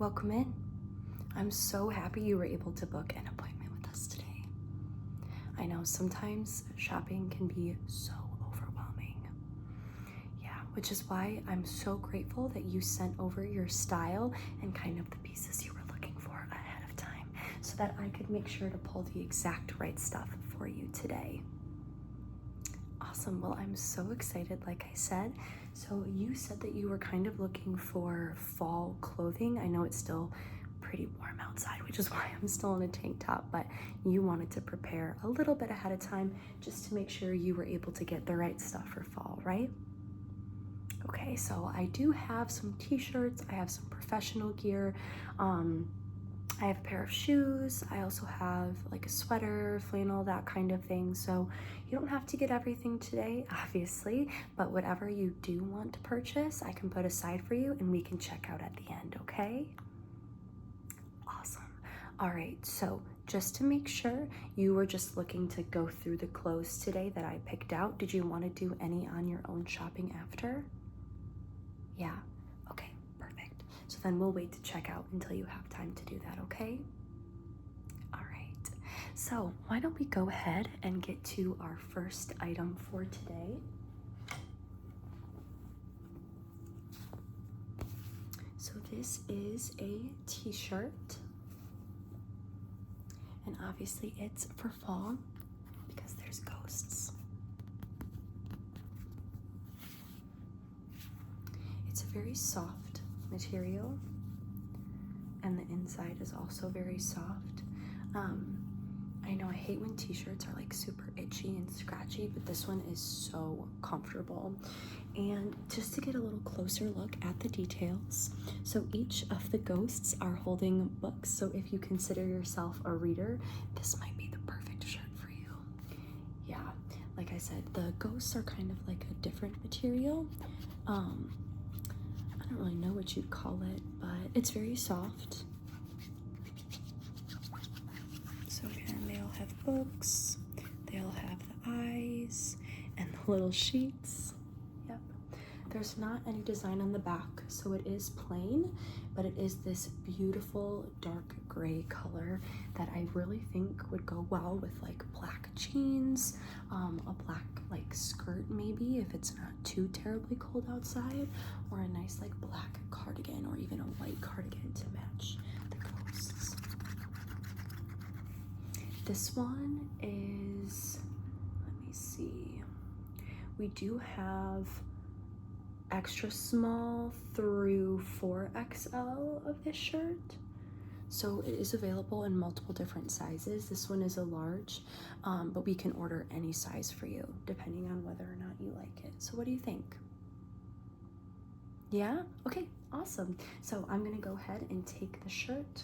Welcome in. I'm so happy you were able to book an appointment with us today. I know sometimes shopping can be so overwhelming. Yeah, which is why I'm so grateful that you sent over your style and kind of the pieces you were looking for ahead of time so that I could make sure to pull the exact right stuff for you today. Awesome. Well, I'm so excited, like I said. So you said that you were kind of looking for fall clothing. I know it's still pretty warm outside, which is why I'm still in a tank top, but you wanted to prepare a little bit ahead of time just to make sure you were able to get the right stuff for fall, right? Okay, so I do have some t-shirts, I have some professional gear, I have a pair of shoes, I also have like a sweater, flannel, that kind of thing. So you don't have to get everything today, obviously, but whatever you do want to purchase, I can put aside for you and we can check out at the end, okay? Awesome. All right, so just to make sure, you were just looking to go through the clothes today that I picked out. Did you want to do any on your own shopping after? Yeah, okay, perfect. So then we'll wait to check out until you have time to do that, okay? All right, so why don't we go ahead and get to our first item for today. So this is a t-shirt, and obviously it's for fall because there's ghosts. It's a very soft material, and the inside is also very soft. I know I hate when t-shirts are like super itchy and scratchy, but this one is so comfortable. And just to get a little closer look at the details, so each of the ghosts are holding books, so if you consider yourself a reader, this might be the perfect shirt for you. Yeah, like I said, the ghosts are kind of like a different material. I don't really know what you'd call it, but it's very soft. So again, they all have books, they all have the eyes and the little sheets. Yep. There's not any design on the back, so it is plain, but it is this beautiful dark gray color that I really think would go well with like black jeans, a black like skirt maybe if it's not too terribly cold outside, or a nice like black cardigan or even a white cardigan to match the ghosts. This one is, let me see, we do have extra small through 4XL of this shirt. So it is available in multiple different sizes. This one is a large, but we can order any size for you depending on whether or not you like it. So what do you think? Yeah? Okay, awesome. So I'm gonna go ahead and take the shirt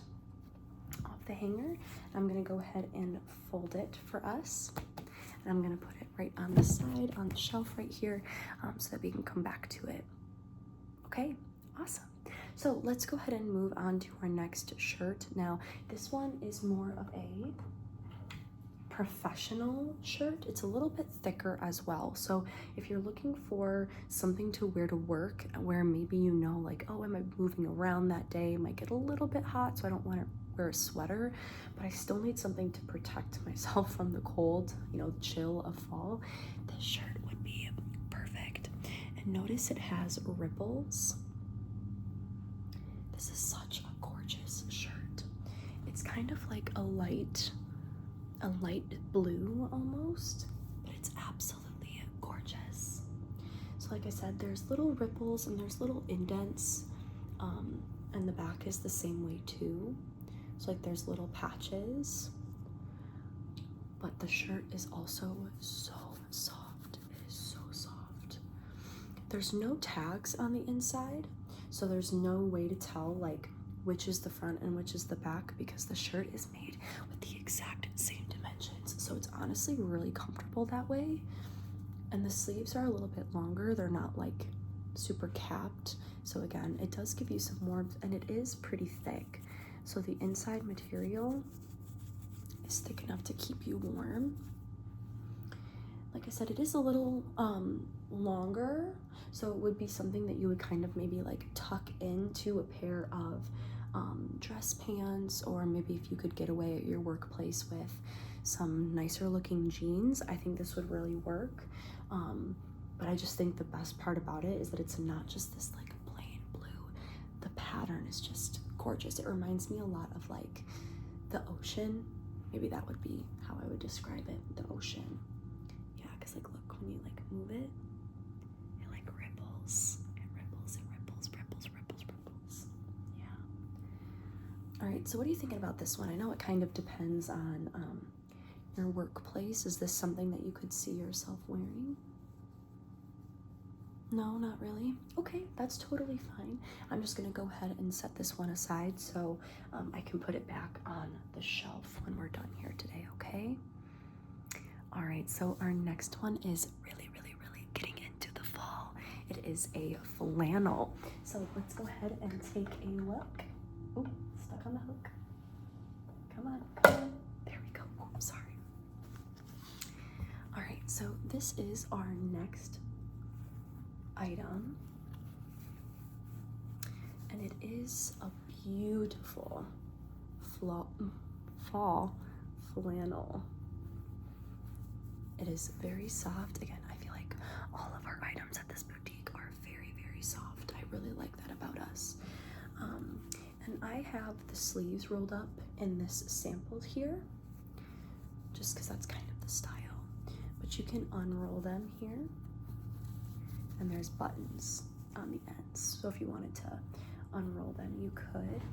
off the hanger. I'm gonna go ahead and fold it for us. And I'm gonna put it right on the side, on the shelf right here, so that we can come back to it. Okay, awesome. So let's go ahead and move on to our next shirt. Now, this one is more of a professional shirt. It's a little bit thicker as well. So if you're looking for something to wear to work where maybe you know like, oh, am I moving around that day? It might get a little bit hot, so I don't want to wear a sweater, but I still need something to protect myself from the cold, you know, chill of fall. This shirt would be perfect. And notice it has ripples. This is such a gorgeous shirt. It's kind of like a light blue almost, but it's absolutely gorgeous. So like I said, there's little ripples and there's little indents, and the back is the same way too. So like there's little patches, but the shirt is also so soft. It is so soft. There's no tags on the inside, so there's no way to tell like which is the front and which is the back because the shirt is made with the exact same dimensions. So it's honestly really comfortable that way. And the sleeves are a little bit longer. They're not like super capped. So again, it does give you some warmth and it is pretty thick. So the inside material is thick enough to keep you warm. Like I said, it is a little longer, so it would be something that you would kind of maybe like tuck into a pair of dress pants, or maybe if you could get away at your workplace with some nicer looking jeans, I think this would really work. But I just think the best part about it is that it's not just this like plain blue. The pattern is just gorgeous. It reminds me a lot of like the ocean. Maybe that would be how I would describe it, the ocean. Yeah, because like look, when you like move it, it like ripples. It ripples, ripples. Yeah. All right, so what are you thinking about this one? I know it kind of depends on your workplace. Is this something that you could see yourself wearing? No, not really. Okay, that's totally fine. I'm just gonna go ahead and set this one aside so I can put it back on the shelf when we're done here today, okay? All right, so our next one is really getting into the fall. It is a flannel. So let's go ahead and take a look. Oh, stuck on the hook. Come on. There we go. Oh, sorry. All right, so this is our next item, and it is a beautiful fall flannel. It is very soft. Again, I feel like all of our items at this boutique are very soft. I really like that about us. And I have the sleeves rolled up in this sample here, just because that's kind of the style. But you can unroll them here, and there's buttons on the ends. So if you wanted to unroll them, you could.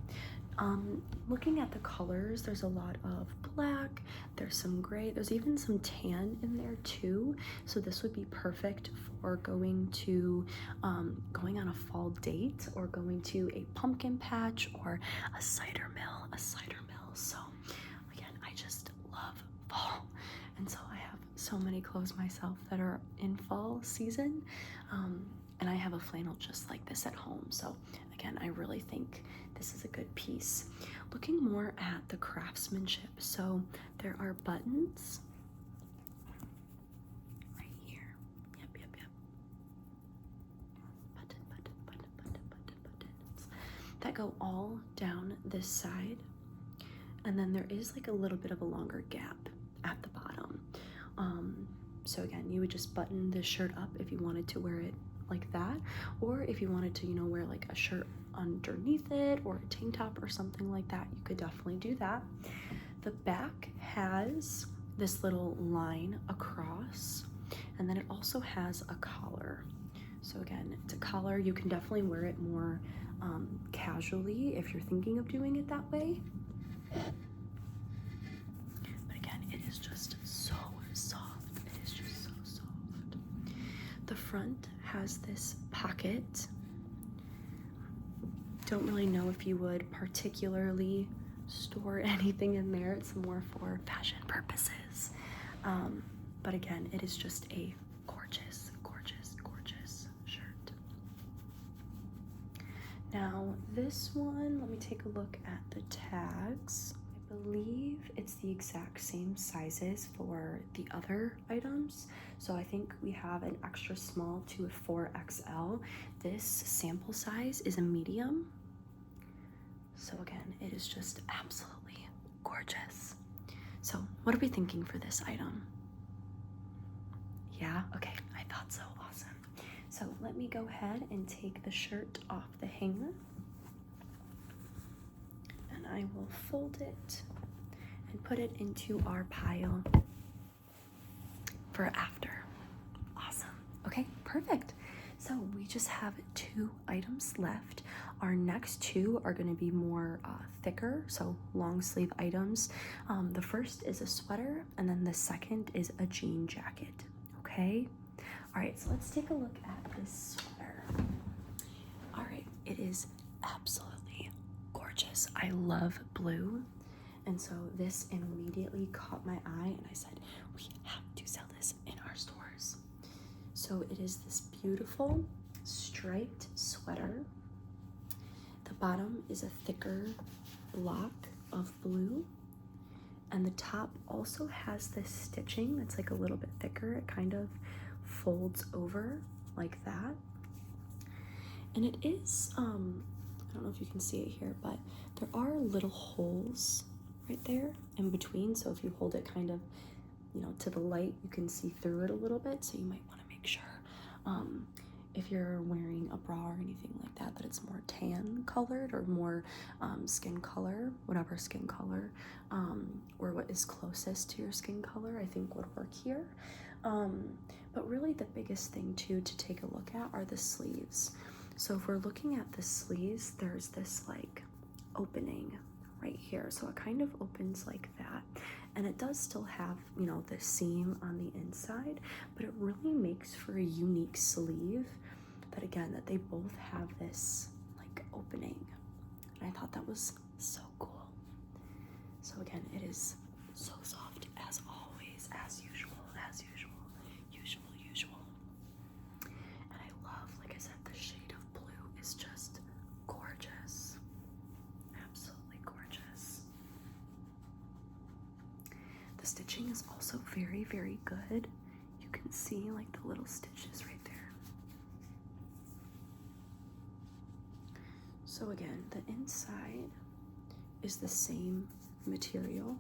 Looking at the colors, there's a lot of black, there's some gray, there's even some tan in there too. So this would be perfect for going to, going on a fall date, or going to a pumpkin patch, or a cider mill. So again, I just love fall. And so I have so many clothes myself that are in fall season. And I have a flannel just like this at home. So again, I really think this is a good piece. Looking more at the craftsmanship. So there are buttons right here. Yep. Buttons that go all down this side. And then there is like a little bit of a longer gap at the bottom. So again, you would just button this shirt up if you wanted to wear it like that, or if you wanted to, wear like a shirt underneath it, or a tank top or something like that, you could definitely do that. The back has this little line across, and then it also has a collar. So again, it's a collar. You can definitely wear it more casually if you're thinking of doing it that way. But again, it is just so soft. It is just so soft. The front has this pocket. Don't really know if you would particularly store anything in there. It's more for fashion purposes. But again, it is just a gorgeous shirt. Now this one, let me take a look at the tags. I believe it's the exact same sizes for the other items. So I think we have an extra small to a 4XL. This sample size is a medium. So again, it is just absolutely gorgeous. So what are we thinking for this item? Yeah, okay, I thought so. Awesome. So let me go ahead and take the shirt off the hanger. And I will fold it and put it into our pile for after. Awesome. Okay, perfect. So we just have 2 items left. Our next 2 are going to be more thicker, so long sleeve items. The first is a sweater, and then the second is a jean jacket. Okay. All right, so let's take a look at this sweater. All right, it is absolutely gorgeous. I love blue. And so this immediately caught my eye, and I said, we have to sell this in our stores. So it is this beautiful striped sweater. The bottom is a thicker block of blue, and the top also has this stitching that's like a little bit thicker. It kind of folds over like that. And it is, I don't know if you can see it here, but there are little holes right there in between, so if you hold it kind of, you know, to the light, you can see through it a little bit, so you might want to make sure if you're wearing a bra or anything like that, that it's more tan colored or more skin color, whatever skin color, or what is closest to your skin color, I think would work here. But really the biggest thing too to take a look at are the sleeves. So if we're looking at the sleeves, there's this like opening right here. So it kind of opens like that. And it does still have, you know, the seam on the inside, but it really makes for a unique sleeve that, again, that they both have this like opening. And I thought that was so cool. So again, it is so soft as always, as usual. And I love, like I said, the shade of blue is just gorgeous. Absolutely gorgeous. The stitching is also very, very good. You can see like the little stitches right there. So again, the inside is the same material.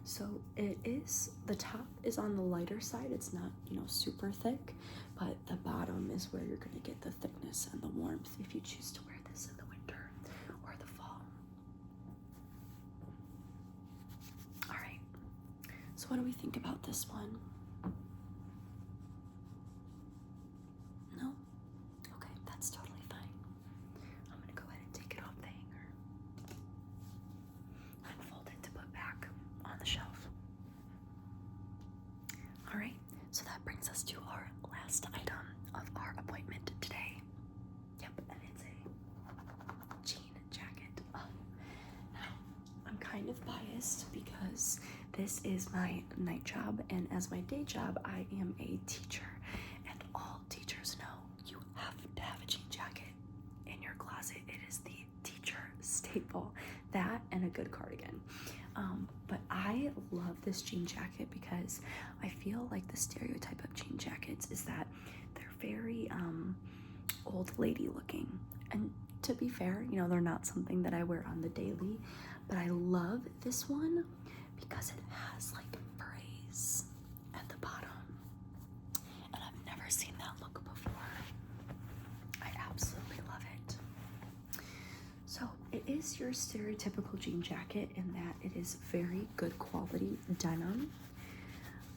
So it is, the top is on the lighter side. It's not, you know, super thick, but the bottom is where you're gonna get the thickness and the warmth if you choose to wear this in the winter or the fall. All right, so what do we think about this one? No? Okay, that's totally fine. I'm gonna go ahead and take it off the hanger. Unfold it to put back on the shelf. All right, so that brings us to our last item of our appointment today. Yep, and it's a jean jacket. Now, I'm kind of biased because this is my night job, and as my day job, I am a teacher, and all teachers know you have to have a jean jacket in your closet. It is the teacher staple, that and a good cardigan. But I love this jean jacket because I feel like the stereotype of jean jackets is that they're very old lady looking. And to be fair, you know, they're not something that I wear on the daily, but I love this one because it has like braids at the bottom. And I've never seen that look before. I absolutely love it. So it is your stereotypical jean jacket in that it is very good quality denim.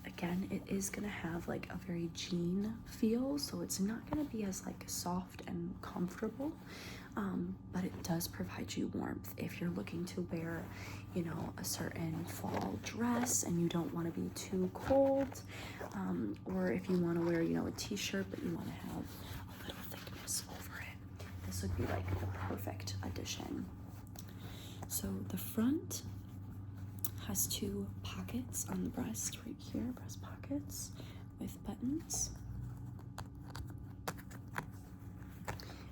Again, it is gonna have like a very jean feel, so it's not gonna be as like soft and comfortable, but it does provide you warmth if you're looking to wear, you know, a certain fall dress and you don't want to be too cold, or if you want to wear, you know, a t-shirt but you want to have a little thickness over it. This would be like the perfect addition. So the front has two pockets on the breast right here, breast pockets with buttons.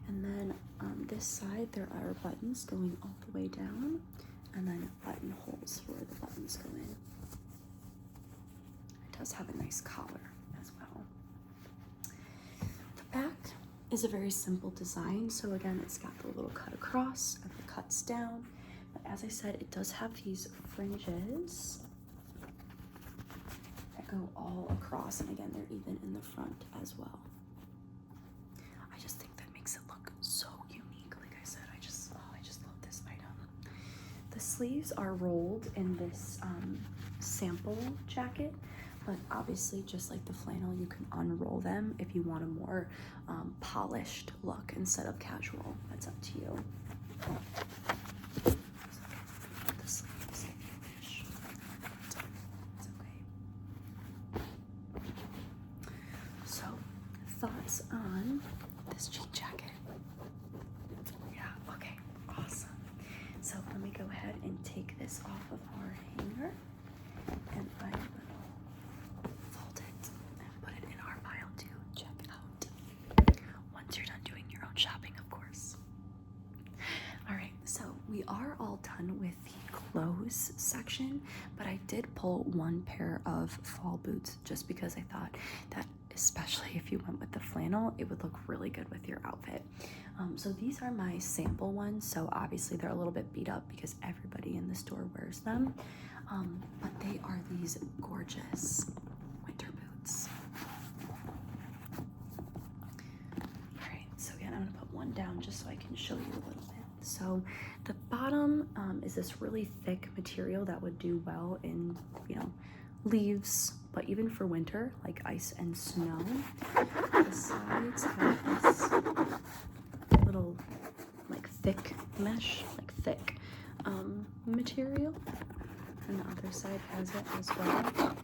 And then on this side, there are buttons going all the way down, and then buttonholes where the buttons go in. It does have a nice collar as well. The back is a very simple design. So again, it's got the little cut across and the cuts down. But as I said, it does have these fringes that go all across, and again, they're even in the front as well. I just think that makes it look so unique. Like I said, I just love this item. The sleeves are rolled in this sample jacket, but obviously, just like the flannel, you can unroll them if you want a more polished look instead of casual. That's up to you. The sleeves, if you wish. It's okay. So, thoughts on this jean jacket? Yeah, okay, awesome. So let me go ahead and take this off of our hanger, and I will fold it and put it in our pile to check out once you're done doing your own shopping, of course. All right, so we are all done with the clothes section, but I did pull one pair of fall boots just because I thought that especially if you went with the flannel, it would look really good with your outfit. So these are my sample ones. So obviously they're a little bit beat up because everybody in the store wears them. But they are these gorgeous winter boots. All right, so again, I'm gonna put one down just so I can show you a little bit. So the bottom is this really thick material that would do well in, you know, leaves, but even for winter, like ice and snow. The sides have this little like thick mesh, like thick material, and the other side has it as well.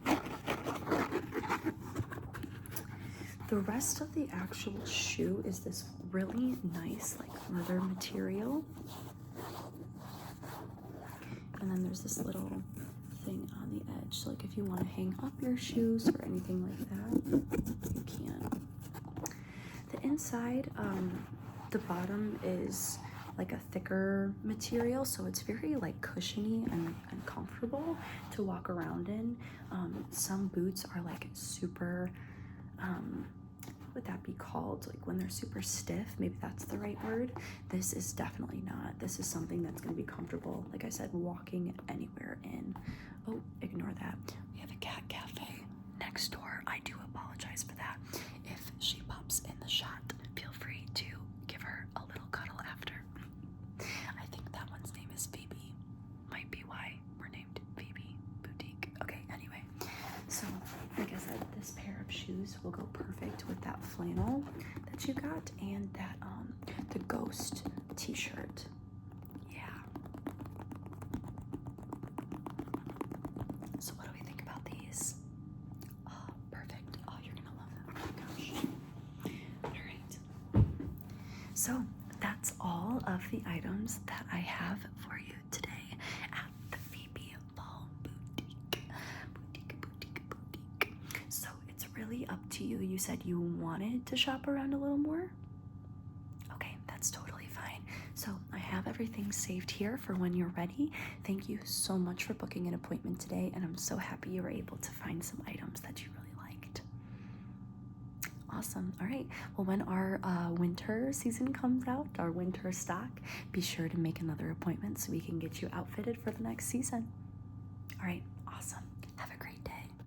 The rest of the actual shoe is this really nice like leather material, and then there's this little thing on the edge, so like if you want to hang up your shoes or anything like that, you can. The inside, the bottom is like a thicker material, so it's very like cushiony and comfortable to walk around in. Some boots are like super, what would that be called? Like when they're super stiff, maybe that's the right word. This is definitely not. This is something that's going to be comfortable, like I said, walking anywhere in. Oh, ignore that. We have a cat cafe next door. I do apologize for that. If she pops in the shot, feel free to give her a little cuddle after. I think that one's name is Phoebe. Might be why we're named Phoebe Boutique. Okay, anyway. So, like I said, this pair of shoes will go perfect with that flannel that you got and that the ghost t-shirt. Yeah. So what do we think about these? Oh, perfect. Oh, you're gonna love them. Oh my gosh. All right. So that's all of the items that I have for you today at the Phoebe Fall Boutique. Boutique. So it's really up to you. You said you wanted to shop around a little more? Okay, that's totally fine. So I have everything saved here for when you're ready. Thank you so much for booking an appointment today, and I'm so happy you were able to find some items that you really liked. Awesome. All right. Well, when our winter season comes out, our winter stock, be sure to make another appointment so we can get you outfitted for the next season. All right. Awesome.